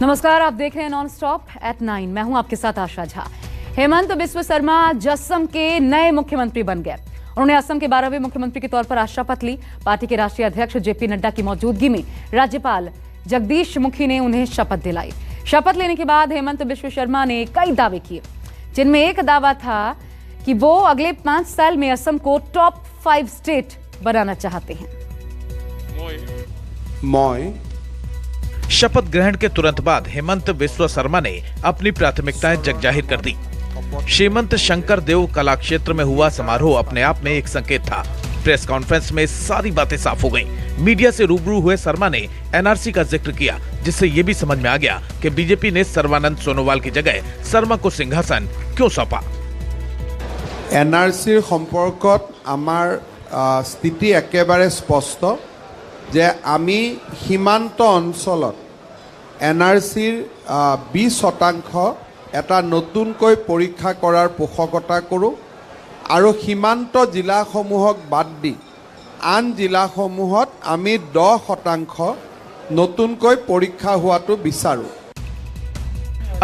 नमस्कार, आप देख रहे हैं नॉन स्टॉप एट 9। मैं हूं आपके साथ आशा झा। हेमंत बिस्व शर्मा असम के नए मुख्यमंत्री बन गए। उन्होंने असम के 12वें मुख्यमंत्री के तौर पर आज शपथ ली। पार्टी के राष्ट्रीय अध्यक्ष जेपी नड्डा की मौजूदगी में राज्यपाल जगदीश मुखी ने उन्हें शपथ दिलाई। शपथ लेने के बाद हेमंत बिस्व शर्मा ने कई दावे किए, जिनमें एक दावा था कि वो अगले 5 साल में असम को टॉप 5 स्टेट बनाना चाहते हैं। शपथ ग्रहण के तुरंत बाद हेमंत बिस्व शर्मा ने अपनी प्राथमिकताएं जगजाहिर कर दी। श्रीमंत शंकर देव कला क्षेत्र में हुआ समारोह अपने आप में एक संकेत था। प्रेस कॉन्फ्रेंस में सारी बातें साफ हो गईं। मीडिया से रूबरू हुए शर्मा ने एनआरसी का जिक्र किया, जिससे ये भी समझ में आ गया कि बीजेपी ने सर्बानंद सोनोवाल की जगह शर्मा को सिंहासन क्यों सौंपा। एनआरसीर सम्पर्कत आमार स्थिति एकेबारे स्पष्ट जे आमी सीमांत अंचलत एनआरसीर 20% এটা নতুনকৈ পৰীক্ষা কৰাৰ পোষকতা কৰোঁ আৰু সীমান্ত জিলাসমূহক বাদ দি আন জিলাসমূহত আমি 10% নতুনকৈ পৰীক্ষা হোৱাটো বিচাৰোঁ।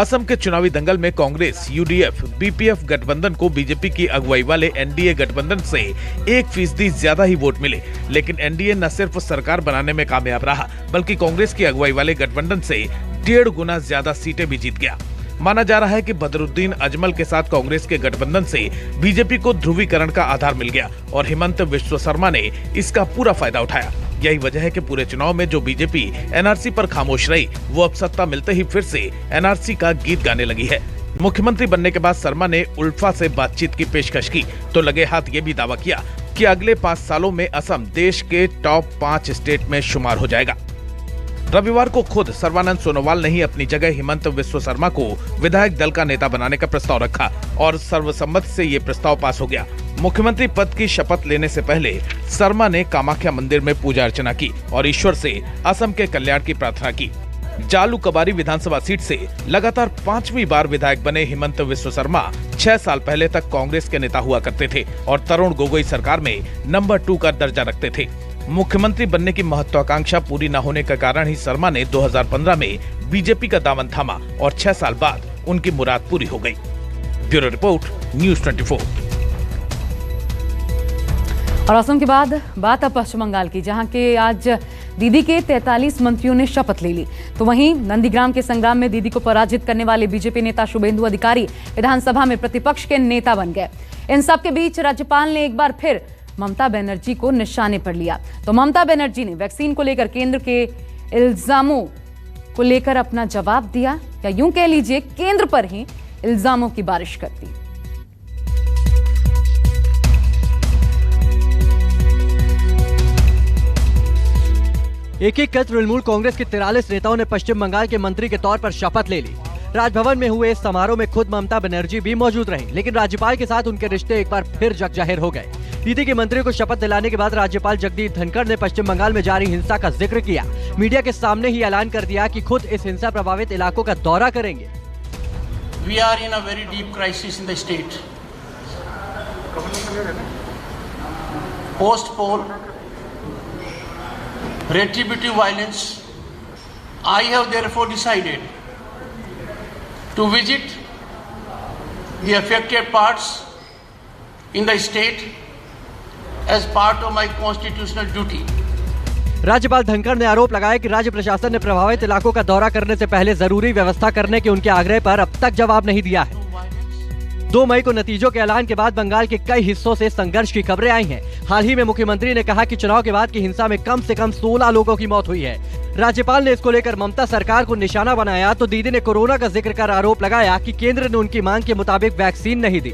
असम के चुनावी दंगल में कांग्रेस, यूडीएफ, बीपीएफ गठबंधन को बीजेपी की अगुवाई वाले एनडीए गठबंधन से 1% ज्यादा ही वोट मिले, लेकिन एनडीए न सिर्फ सरकार बनाने में कामयाब रहा, बल्कि कांग्रेस की अगुवाई वाले गठबंधन से 1.5 गुना ज्यादा सीटें भी जीत गया। माना जा रहा है कि बदरुद्दीन अजमल के साथ कांग्रेस के गठबंधन से बीजेपी को ध्रुवीकरण का आधार मिल गया और हेमंत बिस्व शर्मा ने इसका पूरा फायदा उठाया। यही वजह है कि पूरे चुनाव में जो बीजेपी एनआरसी पर खामोश रही, वो अब सत्ता मिलते ही फिर से एनआरसी का गीत गाने लगी है। मुख्यमंत्री बनने के बाद शर्मा ने उल्फा से बातचीत की पेशकश की तो लगे हाथ ये भी दावा किया कि अगले 5 सालों में असम देश के टॉप 5 स्टेट में शुमार हो जाएगा। रविवार को खुद सर्बानंद सोनोवाल ने ही अपनी जगह हेमंत बिस्व शर्मा को विधायक दल का नेता बनाने का प्रस्ताव रखा और सर्वसम्मति से ये प्रस्ताव पास हो गया। मुख्यमंत्री पद की शपथ लेने से पहले शर्मा ने कामाख्या मंदिर में पूजा अर्चना की और ईश्वर से असम के कल्याण की प्रार्थना की। जालूकबारी विधानसभा सीट से लगातार 5वीं बार विधायक बने हेमंत बिस्व शर्मा 6 साल पहले तक कांग्रेस के नेता हुआ करते थे और तरुण गोगोई सरकार में नंबर 2 का दर्जा रखते थे। मुख्यमंत्री बनने की महत्वाकांक्षा पूरी न होने के कारण ही शर्मा ने 2015 में बीजेपी का दामन थामा और 6 साल बाद उनकी मुराद पूरी हो गई। Bureau report, news 24। और असम के बाद बात अब पश्चिम बंगाल की, जहां के आज दीदी के 43 मंत्रियों ने शपथ ले ली। तो वहीं नंदीग्राम के संग्राम में दीदी को पराजित करने वाले बीजेपी नेता शुभेंदु अधिकारी विधानसभा में प्रतिपक्ष के नेता बन गए। इन सब के बीच राज्यपाल ने एक बार फिर ममता बनर्जी को निशाने पर लिया। तो ममता बनर्जी ने वैक्सीन को लेकर केंद्र के इल्जामों को लेकर अपना जवाब दिया, या यूं कह लीजिए केंद्र पर ही इल्जामों की बारिश कर दी। एक कर तृणमूल कांग्रेस के 43 नेताओं ने पश्चिम बंगाल के मंत्री के तौर पर शपथ ले ली। राजभवन में हुए इस समारोह में खुद ममता बनर्जी भी मौजूद रहीं, लेकिन राज्यपाल के साथ उनके रिश्ते एक बार फिर जगजाहिर हो गए। दीदी के मंत्रियों को शपथ दिलाने के बाद राज्यपाल जगदीप धनखड़ ने पश्चिम बंगाल में जारी हिंसा का जिक्र किया। मीडिया के सामने ही ऐलान कर दिया कि खुद इस हिंसा प्रभावित इलाकों का दौरा करेंगे। We are in a very deep crisis in the state. Post-poll, retributive violence. I have therefore decided to visit the affected parts in the state as part of my constitutional duty. राज्यपाल धनखड़ ने आरोप लगाया कि राज्य प्रशासन ने प्रभावित इलाकों का दौरा करने से पहले जरूरी व्यवस्था करने के उनके आग्रह पर अब तक जवाब नहीं दिया है। 2 मई को नतीजों के ऐलान के बाद बंगाल के कई हिस्सों से संघर्ष की खबरें आई हैं। हाल ही में मुख्यमंत्री ने कहा कि चुनाव के बाद की हिंसा में कम से कम 16 लोगों की मौत हुई है। राज्यपाल ने इसको लेकर ममता सरकार को निशाना बनाया तो दीदी ने कोरोना का जिक्र कर आरोप लगाया कि केंद्र ने उनकी मांग के मुताबिक वैक्सीन नहीं दी।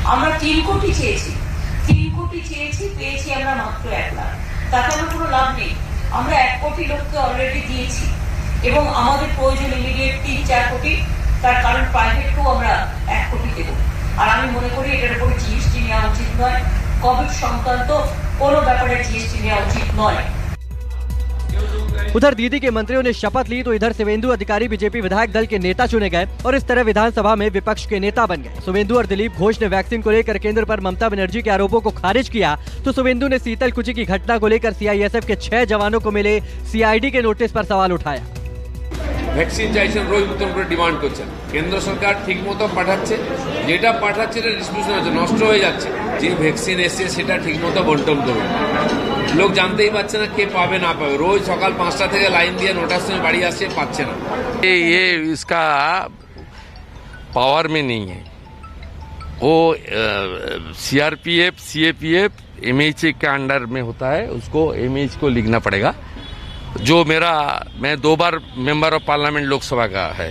আমরা 3 কোটি চেয়েছি, 3 কোটি চেয়েছি, পেয়েছি আমরা মাত্র 1 লাখ। তাতে আমার কোনো লাভ নেই। আমরা 1 কোটি লোককে অলরেডি দিয়েছি এবং আমাদের প্রয়োজন ইমিডিয়েট 3-4 কোটি, তার কারণ প্রাইভেটকেও আমরা 1 কোটি দেব। আর আমি মনে করি এটার উপর জিএসটি নেওয়া উচিত নয়। কোভিড সংক্রান্ত কোনো ব্যাপারে জিএসটি নেওয়া উচিত নয়। उधर दीदी के मंत्रियों ने शपथ ली तो इधर शुभेंदु अधिकारी बीजेपी विधायक दल के नेता चुने गए और इस तरह विधानसभा में विपक्ष के नेता बन गए। शुभेंदु और दिलीप घोष ने वैक्सीन को लेकर केंद्र पर ममता बनर्जी के आरोपों को खारिज किया तो शुभेंदु ने शीतलकुची की घटना को लेकर सीआईएसएफ के 6 जवानों को मिले सीआईडी के नोटिस पर सवाल उठाया। ভ্যাকসিন চাইছেন রোজ নতুন করে ডিমান্ড করছেন। কেন্দ্র সরকার ঠিক মতো পাঠাচ্ছে, যেটা পাঠাচ্ছে এটা ডিস্ট্রিবিউশন হচ্ছে, নষ্ট হয়ে যাচ্ছে। যে ভ্যাকসিন এসছে সেটা ঠিক মতো বন্টন করুন। লোক জানতেই পারছে না কে পাবে না পাবে। রোজ সকাল 5টা থেকে লাইন দিয়ে 9টার সময় বাড়ি আসছে, পাচ্ছে না। ये इसका पावर में नहीं है। वो सीआरपीएफ, सीएपीएफ, एमएचए के अंडर में होता है, उसको एमएच को लिखना पड़ेगा। जो मैं 2 बार मेंबर ऑफ पार्लियामेंट लोकसभा का है,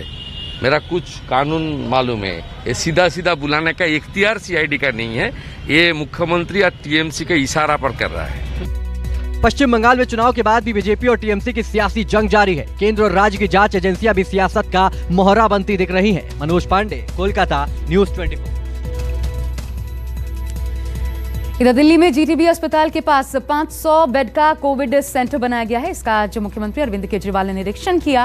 मेरा कुछ कानून मालूम है। ये सीधा सीधा बुलाने का इख्तियार सीआईडी का नहीं है, ये मुख्यमंत्री और टीएमसी के इशारा पर कर रहा है। पश्चिम बंगाल में चुनाव के बाद भी बीजेपी और टीएमसी की सियासी जंग जारी है। केंद्र और राज्य की जांच एजेंसियां भी सियासत का मोहरा बनती दिख रही हैं। मनोज पांडे, कोलकाता, न्यूज 24। इधर दिल्ली में जीटीबी अस्पताल के पास 500 बेड का कोविड सेंटर बनाया गया है। इसका आज मुख्यमंत्री अरविंद केजरीवाल ने निरीक्षण किया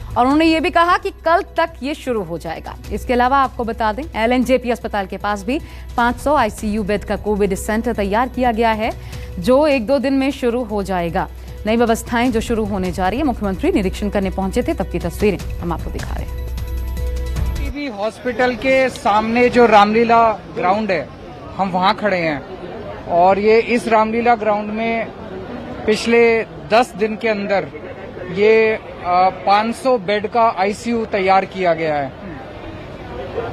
और उन्होंने ये भी कहा कि कल तक ये शुरू हो जाएगा। इसके अलावा आपको बता दें, एलएनजेपी अस्पताल के पास भी 500 आईसीयू बेड का कोविड सेंटर तैयार किया गया है, जो 1-2 दिन में शुरू हो जाएगा। नई व्यवस्थाएं जो शुरू होने जा रही है, मुख्यमंत्री निरीक्षण करने पहुंचे थे, तब की तस्वीरें हम आपको दिखा रहे हैं। जीटीबी हॉस्पिटल के सामने जो रामलीला ग्राउंड है, हम वहां खड़े हैं और ये इस रामलीला ग्राउंड में पिछले 10 दिन के अंदर ये 500 बेड का आईसीयू तैयार किया गया है।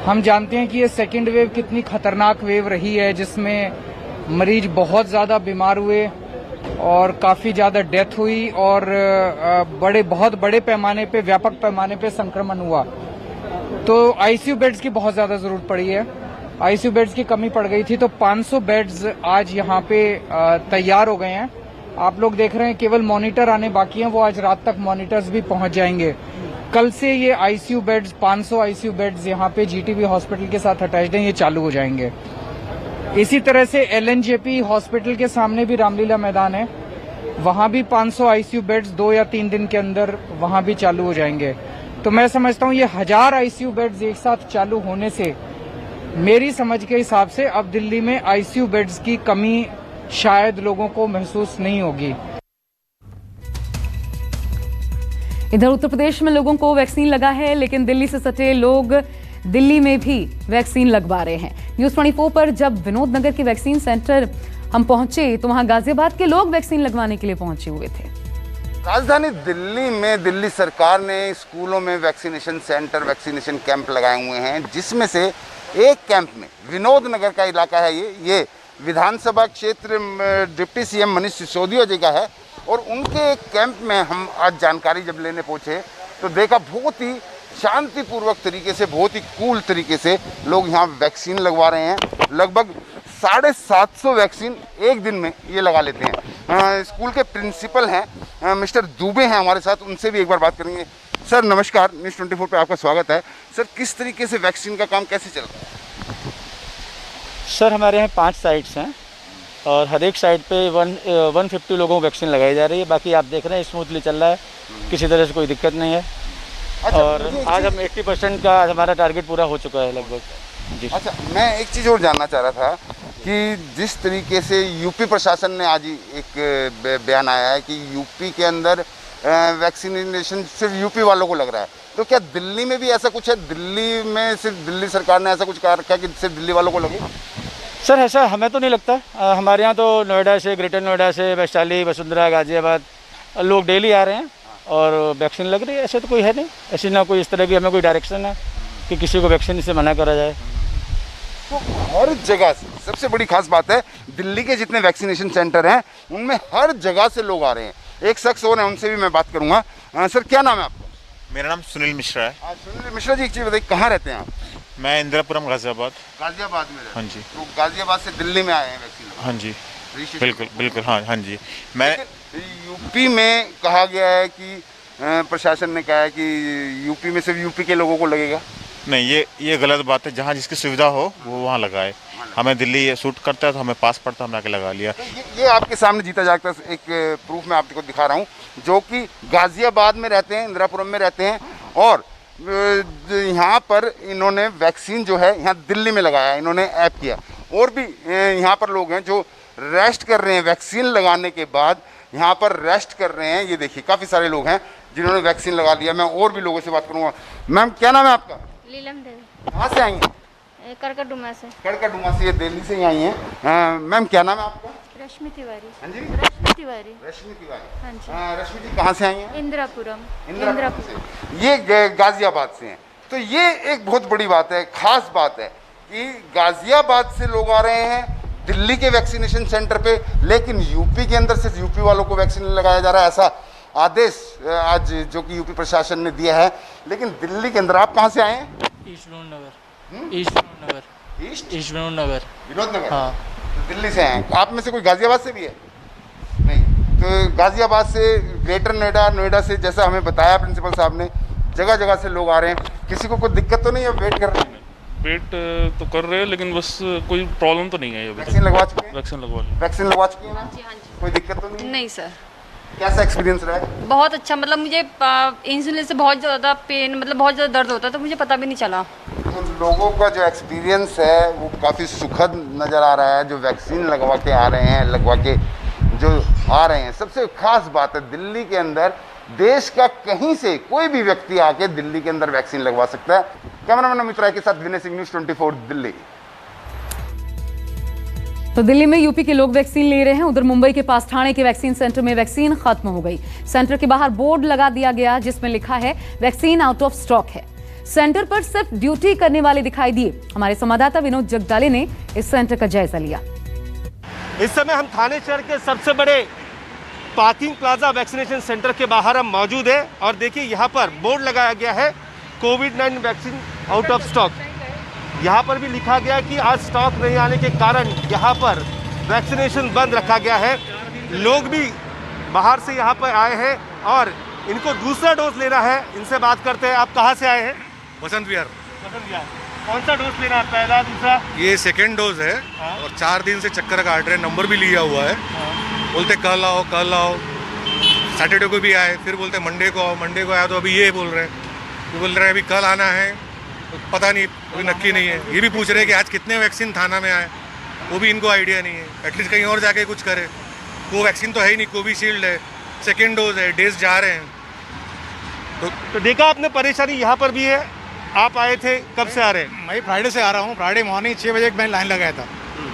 हम जानते हैं कि ये सेकेंड वेव कितनी खतरनाक वेव रही है, जिसमें मरीज बहुत ज्यादा बीमार हुए और काफी ज्यादा डेथ हुई और बहुत बड़े पैमाने पे, व्यापक पैमाने पे संक्रमण हुआ। तो आईसीयू बेड्स की बहुत ज्यादा जरूरत पड़ी है। आईसीयू बेड्स की कमी पड़ गई थी, तो 500 बेड्स आज यहाँ पे तैयार हो गए हैं। आप लोग देख रहे हैं केवल मॉनिटर आने बाकी हैं, वो आज रात तक मॉनिटर्स भी पहुंच जाएंगे। कल से ये आईसीयू बेड्स, 500 आईसीयू बेड्स यहाँ पे जीटीबी हॉस्पिटल के साथ अटैच्ड हैं, ये चालू हो जाएंगे। इसी तरह से एलएनजेपी हॉस्पिटल के सामने भी रामलीला मैदान है, वहां भी 500 आईसीयू बेड्स 2 या 3 दिन के अंदर वहां भी चालू हो जाएंगे। तो मैं समझता हूं ये 1000 आईसीयू बेड्स एक साथ चालू होने से, मेरी समझ के हिसाब से अब दिल्ली में आईसीयू बेड्स की कमी शायद लोगों को महसूस नहीं होगी। इधर उत्तर प्रदेश में लोगों को वैक्सीन लगा है, लेकिन दिल्ली से सटे लोग दिल्ली में भी वैक्सीन लगवा रहे हैं। न्यूज 24 पर जब विनोद नगर के वैक्सीन सेंटर हम पहुंचे तो वहां गाजियाबाद के लोग वैक्सीन लगवाने के लिए पहुंचे हुए थे। राजधानी दिल्ली में दिल्ली सरकार ने स्कूलों में वैक्सीनेशन सेंटर, वैक्सीनेशन कैंप लगाए हुए हैं, जिसमें से एक कैंप में विनोद नगर का इलाका है, ये विधानसभा क्षेत्र डिप्टी सीएम मनीष सिसोदिया जी का है। और उनके कैंप में हम आज जानकारी जब लेने पहुंचे तो देखा बहुत ही शांतिपूर्वक तरीके से, बहुत ही कूल तरीके से लोग यहाँ वैक्सीन लगवा रहे हैं। लगभग 750 वैक्सीन एक दिन में ये लगा लेते हैं। स्कूल के प्रिंसिपल हैं मिस्टर दुबे हैं हमारे साथ, उनसे भी एक बार बात करेंगे। सर नमस्कार, न्यूज़ 24 पे आपका स्वागत है। सर किस तरीके से वैक्सीन का काम कैसे चल रहा है? सर हमारे यहाँ 5 साइट्स हैं और हर एक साइट पे 150 लोगों को वैक्सीन लगाई जा रही है। बाकी आप देख रहे हैं स्मूथली चल रहा है, किसी तरह से कोई दिक्कत नहीं है। अच्छा, और आज हम 80% का हमारा टारगेट पूरा हो चुका है लगभग जी। अच्छा, मैं एक चीज़ और जानना चाह रहा था कि जिस तरीके से यूपी प्रशासन ने आज एक बयान आया है कि यूपी के अंदर वैक्सीनेशन सिर्फ यूपी वालों को लग रहा है, तो क्या दिल्ली में भी ऐसा कुछ है? दिल्ली में सिर्फ दिल्ली सरकार ने ऐसा कुछ कहा रखा है कि सिर्फ दिल्ली वालों को लगे? सर ऐसा हमें तो नहीं लगता। हमारे यहाँ तो नोएडा से, ग्रेटर नोएडा से, वैशाली, वसुंधरा, गाजियाबाद लोग डेली आ रहे हैं और वैक्सीन लग रही है। ऐसे तो कोई है नहीं, ऐसी ना कोई इस तरह की हमें कोई डायरेक्शन है कि किसी को वैक्सीन से मना करा जाए। तो हर जगह से सबसे बड़ी खास बात है, दिल्ली के जितने वैक्सीनेशन सेंटर हैं उनमें हर जगह से लोग आ रहे हैं। एक शख्स और है, उनसे भी मैं बात करूंगा। सर क्या नाम है आपका? मेरा नाम सुनील मिश्रा है। सुनील मिश्रा जी, एक चीज़ बताइए, कहाँ रहते हैं आप? मैं इंदिरापुरम गाजियाबाद। गाजियाबाद में रहते हैं? हाँ जी। तो गाजियाबाद से दिल्ली में आए हैं वैक्सीन? हाँ जी बिल्कुल बिल्कुल, हाँ हाँ जी। मैं यूपी में कहा गया है कि प्रशासन ने कहा है कि यूपी में सिर्फ यूपी के लोगों को लगेगा। नहीं, ये गलत बात है। जहाँ जिसकी सुविधा हो वो वहाँ लगाए। हमें दिल्ली ये सूट करता है तो हमें पास पड़ता, हमने आके लगा लिया। तो ये आपके सामने जीता जागता एक प्रूफ मैं आपको दिखा रहा हूँ, जो कि गाजियाबाद में रहते हैं, इंदिरापुरम में रहते हैं और यहाँ पर इन्होंने वैक्सीन जो है यहाँ दिल्ली में लगाया, इन्होंने ऐप किया। और भी यहाँ पर लोग हैं जो रेस्ट कर रहे हैं वैक्सीन लगाने के बाद, यहाँ पर रेस्ट कर रहे हैं। ये देखिए काफ़ी सारे लोग हैं जिन्होंने वैक्सीन लगा लिया। मैं और भी लोगों से बात करूँगा। मैम क्या नाम है आपका? लीलम देवी। कहाँ से आई हैं? करकटडुमा से। करकटडुमा से, ये दिल्ली से ही आई हैं। मैम क्या नाम है आपका? रश्मि तिवारी। हाँ जी, रश्मि तिवारी। रश्मि तिवारी। हाँ जी। रश्मि जी कहाँ से आई हैं? इंदिरापुरम। इंदिरापुरम से। ये गाजियाबाद से हैं। तो ये एक बहुत बड़ी बात है, खास बात है कि गाजियाबाद से लोग आ रहे हैं दिल्ली के वैक्सीनेशन सेंटर पे, लेकिन यूपी के अंदर सिर्फ यूपी वालों को वैक्सीन लगाया जा रहा है, ऐसा आदेश आज जो कि यूपी प्रशासन ने दिया है। लेकिन दिल्ली के अंदर आप कहाँ से आए हैं? ईस्ट विनोद नगर। ईस्ट विनोद नगर। ईस्ट विनोद नगर। विनोद नगर। हाँ। तो दिल्ली से आए हैं। आप में से कोई गाजियाबाद से भी है? नहीं। तो गाजियाबाद से, ग्रेटर नोएडा, नोएडा से, जैसा हमें बताया प्रिंसिपल साहब ने, जगह जगह से लोग आ रहे हैं। किसी को कोई दिक्कत तो नहीं है? वेट कर रहे हैं? वेट तो कर रहे हैं, लेकिन बस कोई प्रॉब्लम तो नहीं है। वैक्सीन लगवा चुके हैं? वैक्सीन लगवा ली। वैक्सीन लगवा चुके हैं? हाँ जी, हाँ जी। कोई दिक्कत तो नहीं? नहीं सर। कैसा एक्सपीरियंस रहा है? बहुत अच्छा, मतलब मुझे इंसुलिन से बहुत ज़्यादा पेन, मतलब बहुत ज़्यादा दर्द होता था, मुझे पता भी नहीं चला। तो लोगों का जो एक्सपीरियंस है वो काफ़ी सुखद नज़र आ रहा है, जो वैक्सीन लगवा के आ रहे हैं, लगवा के जो आ रहे हैं। सबसे खास बात है, दिल्ली के अंदर देश का कहीं से कोई भी व्यक्ति आके दिल्ली के अंदर वैक्सीन लगवा सकता है। कैमरामैन अमित राय के साथ विनय सिंह, न्यूज़ 24 दिल्ली। तो दिल्ली में यूपी के लोग वैक्सीन ले रहे हैं, उधर मुंबई के पास ठाणे के वैक्सीन सेंटर में वैक्सीन खत्म हो गई। सेंटर के बाहर बोर्ड लगा दिया गया जिसमें लिखा है वैक्सीन आउट ऑफ स्टॉक है। सेंटर पर सिर्फ ड्यूटी करने वाले दिखाई दिए। हमारे संवाददाता विनोद जगदाले ने इस सेंटर का जायजा लिया। इस समय हम थाने शहर के सबसे बड़े पार्किंग प्लाजा वैक्सीनेशन सेंटर के बाहर हम मौजूद है और देखिए यहाँ पर बोर्ड लगाया गया है कोविड-19 वैक्सीन आउट ऑफ स्टॉक। यहाँ पर भी लिखा गया कि आज स्टॉक नहीं आने के कारण यहाँ पर वैक्सीनेशन बंद रखा गया है। लोग भी बाहर से यहाँ पर आए हैं और इनको दूसरा डोज लेना है। इनसे बात करते हैं। आप कहाँ से आए हैं? बसंत विहार। बसंत विहार। कौन सा डोज लेना है? पहला, दूसरा? ये सेकेंड डोज है। और 4 दिन से चक्कर काट रहे हैं, नंबर भी लिया हुआ है। बोलते कल आओ कल आओ, सैटरडे को भी आए, फिर बोलते मंडे को आओ, मंडे को आया तो अभी ये बोल रहे हैं, ये बोल रहे हैं अभी कल आना है, तो पता नहीं, अभी नक्की नहीं है। ये भी पूछ रहे हैं कि आज कितने वैक्सीन थाना में आए, वो भी इनको आइडिया नहीं है। एटलीस्ट कहीं और जाके कुछ करे। वो वैक्सीन तो है ही नहीं, कोविशील्ड है, सेकेंड डोज है, डेज जा रहे हैं। तो देखा आपने परेशानी यहाँ पर भी है। आप आए थे, कब से आ रहे हैं? मैं फ्राइडे से आ रहा हूँ। फ्राइडे मॉर्निंग 6 बजे मैंने लाइन लगाया था।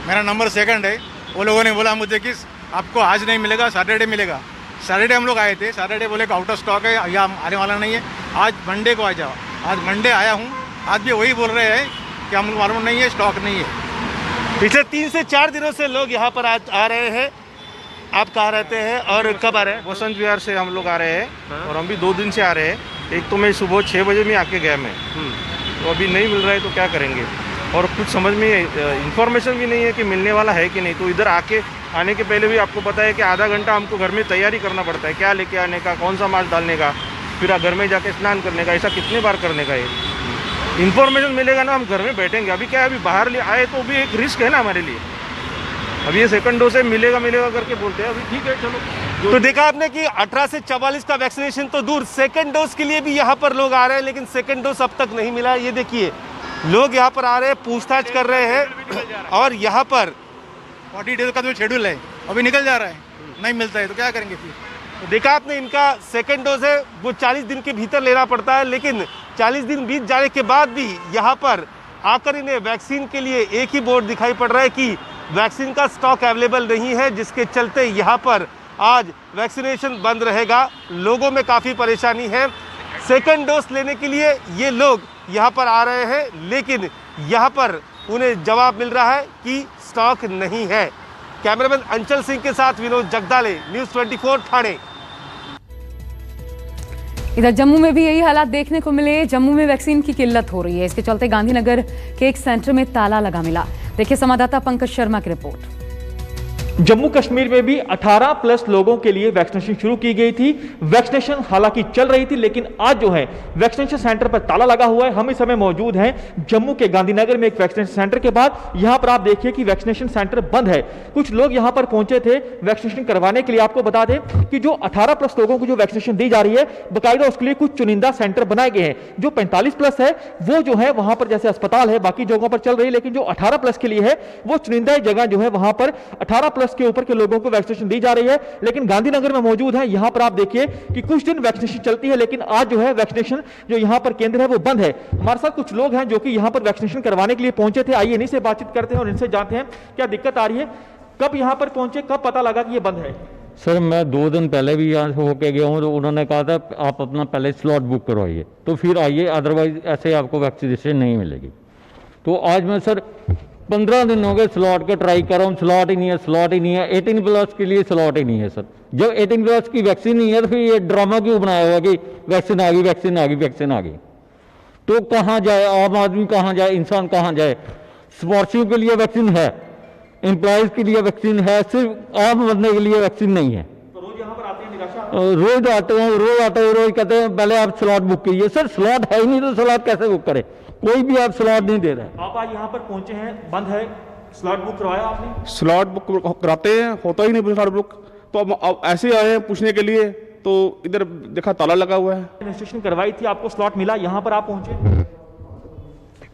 मेरा नंबर सेकंड है। वो लोगों ने बोला मुझे कि आपको आज नहीं मिलेगा, सैटरडे मिलेगा। सैटरडे हम लोग आए थे, सैटरडे बोले कि आउट ऑफ स्टॉक है या आने वाला नहीं है, आज मंडे को आ जाओ। आज मंडे आया हूँ, आज भी वही बोल रहे हैं कि हम मालूम नहीं है, स्टॉक नहीं है। पिछले 3 से 4 दिनों से लोग यहाँ पर आ रहे हैं। आप कहाँ रहते हैं और कब आ रहे हैं? बसंत विहार से हम लोग आ रहे हैं और हम भी 2 दिन से आ रहे हैं। एक तो मैं सुबह 6 बजे में आके गया मैं, तो अभी नहीं मिल रहा है तो क्या करेंगे। और कुछ समझ में इंफॉर्मेशन भी नहीं है कि मिलने वाला है कि नहीं। तो इधर आने के पहले भी आपको पता है कि आधा घंटा हमको घर में तैयारी करना पड़ता है, क्या लेके आने का, कौन सा मास्क डालने का, फिर घर में जाके स्नान करने का, ऐसा कितने बार करने का। ये इन्फॉर्मेशन मिलेगा ना, हम घर में बैठेंगे। अभी क्या है, अभी बाहर आए तो भी एक रिस्क है ना हमारे लिए। अभी ये सेकंड डोज है, मिलेगा करके बोलते हैं। अभी ठीक है, चलो। तो देखा आपने कि 18 से 44 का वैक्सीनेशन तो दूर, सेकंड डोज के लिए भी यहाँ पर लोग आ रहे हैं, लेकिन सेकंड डोज अब तक नहीं मिला। ये देखिए लोग यहाँ पर आ रहे हैं, पूछताछ कर रहे हैं और यहाँ पर 40 डेज का जो शेड्यूल है अभी निकल जा रहा है, नहीं मिलता है तो क्या करेंगे फिर। तो देखा आपने, इनका सेकंड डोज है वो 40 दिन के भीतर लेना पड़ता है, लेकिन 40 दिन बीत जाने के बाद भी यहाँ पर आकर इन्हें वैक्सीन के लिए एक ही बोर्ड दिखाई पड़ रहा है कि वैक्सीन का स्टॉक अवेलेबल नहीं है, जिसके चलते यहाँ पर आज वैक्सीनेशन बंद रहेगा। लोगों में काफ़ी परेशानी है। सेकंड डोज लेने के लिए ये लोग यहाँ पर आ रहे हैं, लेकिन यहाँ पर उन्हें जवाब मिल रहा है कि स्टॉक नहीं है। कैमरामैन अंचल सिंह के साथ विनोद जगदाले, न्यूज़ 24 ठाणे। इधर जम्मू में भी यही हालात देखने को मिले। जम्मू में वैक्सीन की किल्लत हो रही है, इसके चलते गांधीनगर के एक सेंटर में ताला लगा मिला। देखिए संवाददाता पंकज शर्मा की रिपोर्ट। जम्मू कश्मीर में भी 18+ लोगों के लिए वैक्सीनेशन शुरू की गई थी। वैक्सीनेशन हालांकि चल रही थी, लेकिन आज जो है वैक्सीनेशन सेंटर पर ताला लगा हुआ है। हम इस समय मौजूद हैं जम्मू के गांधीनगर में एक वैक्सीनेशन सेंटर के बाद। यहां पर आप देखिए कि वैक्सीनेशन सेंटर बंद है। कुछ लोग यहां पर पहुंचे थे वैक्सीनेशन करवाने के लिए। आपको बता दें कि जो 18+ लोगों को जो वैक्सीनेशन दी जा रही है, बाकायदा उसके लिए कुछ चुनिंदा सेंटर बनाए गए हैं। जो 45+ है वो जो है वहां पर जैसे अस्पताल है बाकी जगहों पर चल रही है, लेकिन जो 18+ के लिए है वो चुनिंदा जगह जो है वहां पर 18+ वर्ष के ऊपर के लोगों को वैक्सीनेशन दी जा रही है। लेकिन गांधीनगर में मौजूद है, यहां पर आप देखिए कि कुछ दिन वैक्सीनेशन चलती है, लेकिन आज जो है वैक्सीनेशन जो यहां पर केंद्र है वो बंद है। हमारे साथ कुछ लोग हैं जो कि यहां पर वैक्सीनेशन करवाने के लिए पहुंचे थे। आइए इन्हीं से बातचीत करते हैं और इनसे जानते हैं क्या दिक्कत आ रही है, कब यहां पर पहुंचे, कब पता लगा कि ये बंद है। सर मैं 2 दिन पहले भी यहाँ से होके गया हूँ, तो उन्होंने कहा था आप अपना पहले स्लॉट बुक करवाइए तो फिर आइए, अदरवाइज ऐसे आपको वैक्सीनेशन नहीं मिलेगी। तो आज मैं सर 15 दिन हो गए स्लॉट के ट्राई कर रहा हूँ, स्लॉट ही नहीं है, स्लॉट ही नहीं है। 18+ के लिए स्लॉट ही नहीं है सर। जब 18+ की वैक्सीन नहीं है तो फिर ये ड्रामा क्यों बनाया हुआ कि वैक्सीन आ गई, वैक्सीन आ गई, वैक्सीन आ गई। तो कहाँ जाए आम आदमी, कहाँ जाए इंसान, कहाँ जाए। स्पोर्ट्सियों के लिए वैक्सीन है, एम्प्लॉयज के लिए वैक्सीन है, सिर्फ आम बंदे के लिए वैक्सीन नहीं है। तो रोज यहाँ पर आते हैं निराशा, रोज आते हैं, रोज कहते हैं पहले आप स्लॉट बुक कीजिए। सर स्लॉट है ही नहीं तो स्लॉट कैसे बुक करें, कोई भी आप स्लॉट नहीं दे रहे। आप आज यहाँ पर पहुंचे हैं, बंद है, स्लॉट बुक करवाया आपने? स्लॉट बुक कराते हैं, होता ही नहीं स्लॉट बुक, तो अब ऐसे आए हैं पूछने के लिए, तो इधर देखा ताला लगा हुआ है। रजिस्ट्रेशन करवाई थी, आपको स्लॉट मिला, यहाँ पर आप पहुंचे?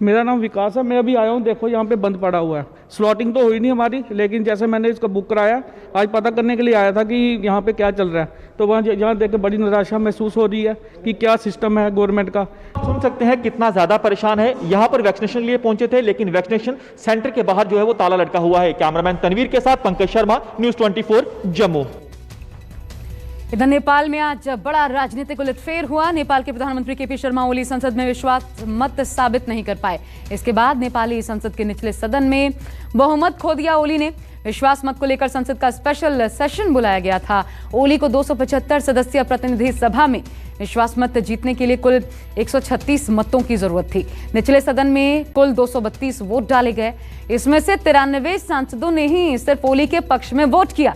मेरा नाम विकास है, मैं अभी आया हूँ, देखो यहाँ पे बंद पड़ा हुआ है। स्लॉटिंग तो हुई नहीं हमारी, लेकिन जैसे मैंने इसका बुक कराया, आज पता करने के लिए आया था कि यहाँ पे क्या चल रहा है, तो वहाँ यहाँ देख के बड़ी निराशा महसूस हो रही है कि क्या सिस्टम है गवर्नमेंट का। सुन सकते हैं कितना ज्यादा परेशान है। यहाँ पर वैक्सीनेशन लिए पहुंचे थे, लेकिन वैक्सीनेशन सेंटर के बाहर जो है वो ताला लटका हुआ है। कैमरामैन तनवीर के साथ पंकज शर्मा, न्यूज़ 24 जम्मू। इधर नेपाल में आज बड़ा राजनीतिक उलटफेर हुआ। नेपाल के प्रधानमंत्री केपी शर्मा ओली संसद में विश्वास मत साबित नहीं कर पाए। इसके बाद नेपाली संसद के निचले सदन में बहुमत खो दिया ओली ने। विश्वास मत को लेकर संसद का स्पेशल सेशन बुलाया गया था। ओली को 275 सदस्यीय प्रतिनिधि सभा में विश्वास मत जीतने के लिए कुल 136 मतों की जरूरत थी। निचले सदन में कुल 232 वोट डाले गए। इसमें से 93 सांसदों ने ही सिर्फ ओली के पक्ष में वोट किया।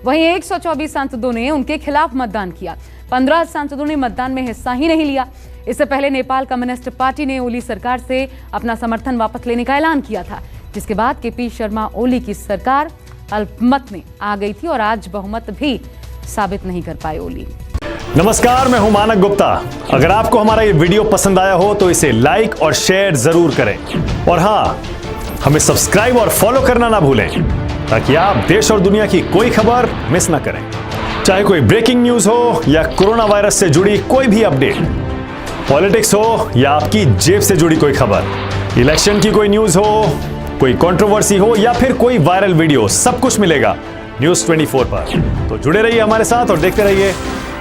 वहीं 124 सांसदों ने उनके खिलाफ मतदान किया। 15 सांसदों ने मतदान में हिस्सा ही नहीं लिया। इससे पहले नेपाल कम्युनिस्ट पार्टी ने ओली सरकार से अपना समर्थन वापस लेने का ऐलान किया था, जिसके बाद केपी शर्मा ओली की सरकार अल्पमत में आ गई थी और आज बहुमत भी साबित नहीं कर पाए ओली। नमस्कार, मैं हूं मानक गुप्ता। अगर आपको हमारा ये वीडियो पसंद आया हो तो इसे लाइक और शेयर जरूर करें, और हाँ, हमें सब्सक्राइब और फॉलो करना ना भूलें ताकि आप देश और दुनिया की कोई खबर मिस ना करें। चाहे कोई ब्रेकिंग न्यूज हो या कोरोना वायरस से जुड़ी कोई भी अपडेट, पॉलिटिक्स हो या आपकी जेब से जुड़ी कोई खबर, इलेक्शन की कोई न्यूज हो, कोई कंट्रोवर्सी हो या फिर कोई वायरल वीडियो, सब कुछ मिलेगा न्यूज़ 24 पर। तो जुड़े रहिए हमारे साथ और देखते रहिए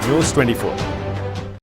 न्यूज़ 24।